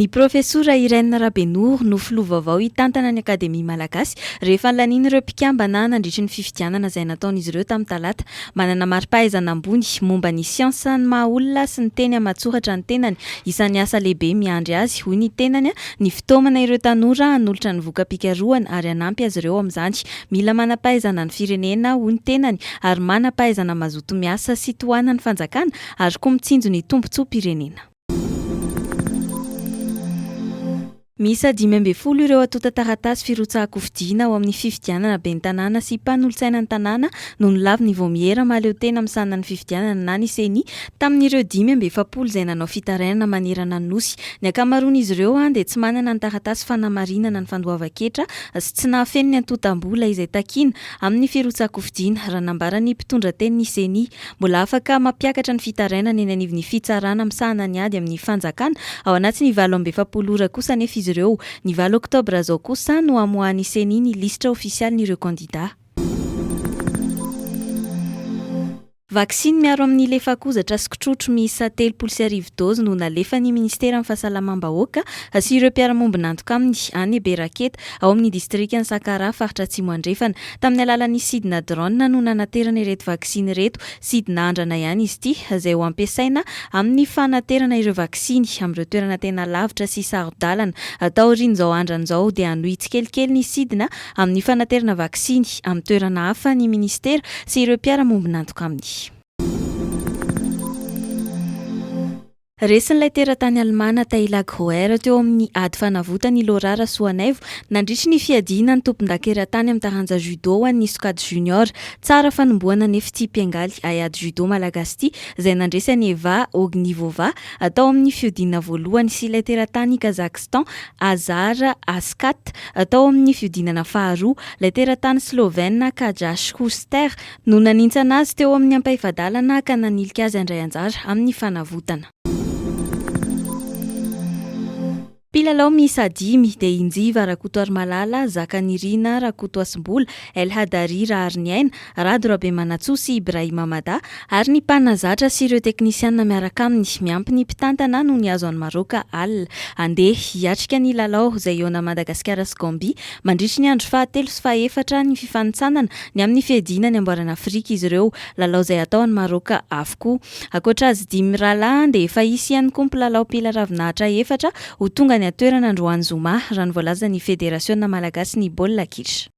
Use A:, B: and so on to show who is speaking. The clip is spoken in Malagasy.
A: Ny profesora Irène Rabenour no filoha vaovao hitantana ny Akademia Malagasy rehefa nilaniany ireo mpikambana nandritry ny fifidianana izay nataon'izy ireo tamin'ny talata. Manana mari-pahaizana ambony momba ny siansa ny maha-olona sy ny teny amatsoratra ny tenany. Isan'ny asa lehibe miandry azy, hoy ny tenany, ny fitaomana ireo tanora hanolotra ny voka-pikarohana ary hanampy azy ireo amin'izany. Mila manam-pahaizana ny firenena, hoy ny tenany, ary manam-pahaizana mazoto miasa sy tohana ny fanjakana ary koa mitsinjo ny tombotsoa-pirenena. Misa 5 ireo atota taratasy firotsahako fidiana ao amin'ny fifidianana ben'ny tanàna sy mpanolotsaina ny tanàna no nilavy ny vomiera mahaleo tena amin'ny sanana ny fifidianana na ny seni tamin'ireo 5 izay nanao fitarainana manerana ny nosy. Ny ankamaroan'izy ireo dia tsy manana ny taratasy fanamarinana ny fandoavan-ketra sy tsy nahafeno ny antotam-bola izay takiana amin'ny firotsahako fidiana raha nambarany mpitondra teny ny seni. Mbola afaka mampiakatra ny fitarainana eny anivon'ny fitsarana misahana ny ady amin'ny fanjakana ao anaty ny 27 ora kosa nefa izy ireo. Ny 9 oktobra zao kosa no amoahan'ny seni ny listra ofisialy n'ireo kandida. Vaksiny miaro amin'ny lefakozatra sy kitrotro miisa 3 dozy no nalefan'ny ministera amin'ny fahasalamam-bahoaka sy ireo mpiara-mombona antoka aminy any Beraketa ao amin'ny distrikany Sakara faritra Atsimo andrefana. Tamin'ny alalan'ny sidina drone no nanaterana ireto vaksiny ireto. Sidina andrana ihany izy ity izay ho ampiasaina amin'ny fanaterana ireo vaksiny amin'ireo toerana tena lavitra sy sarodalana. Atao aorian'izao andran'izao dia anohy tsikelikely ny sidina amin'ny fanaterana vaksiny amin'ny toerana hafa ny ministera sy ireo mpiara-mombona antoka aminy. Resin'ilay teratany Alemana Tailag Hoer teo amin'ny ady fanavotany Laura Rasoanaivo nandritry ny fiadiana ny tompon-dakeran-tany amin'ny taranja judo ho an'ny sokady junior. Tsara fanomboana nefa tia mpiangaly ady judo malagasy ity izay nandresy any Eva Ognivova atao amin'ny fiodiana voalohany sy ilay teratany Kazakhstan Azar Askat atao amin'ny fiodinana faharoa. Ilay teratany Slovène Kajash Kuster no nanintsana azy teo amin'ny ampaifadalana ka nanilika azy andray anjara amin'ny fanavotana. Mpilalao miisa 5 dia Injiva Rakotoary Malala, Zakanirina Rakoto Asimbola, El Hadari Raharniaina, Rado Rabemanatsoa sy Ibrahima Mada ary ny mpanazatra sy ireo teknisianina miaraka aminy. Miampy ny mpitantana no niazo any Maroka Al. Andeha hiatrika ny lalao izay eo na Madagasikara sy Gambia mandritry ny andro fahatelo sy fahaefatra ny fifanitsanana ny amin'ny fiadiana ny amboarana Afrika izy ireo. Lalao izay atao any Maroka avokoa. Ankoatra azy 10 mirahalahy dia efa hisy ihany koa mpilalao pila ravinahitra 4 ho tonga ny atoerana Androany Zoma raha ny voalaza ny Federasiona Malagasy ny baolina kitra.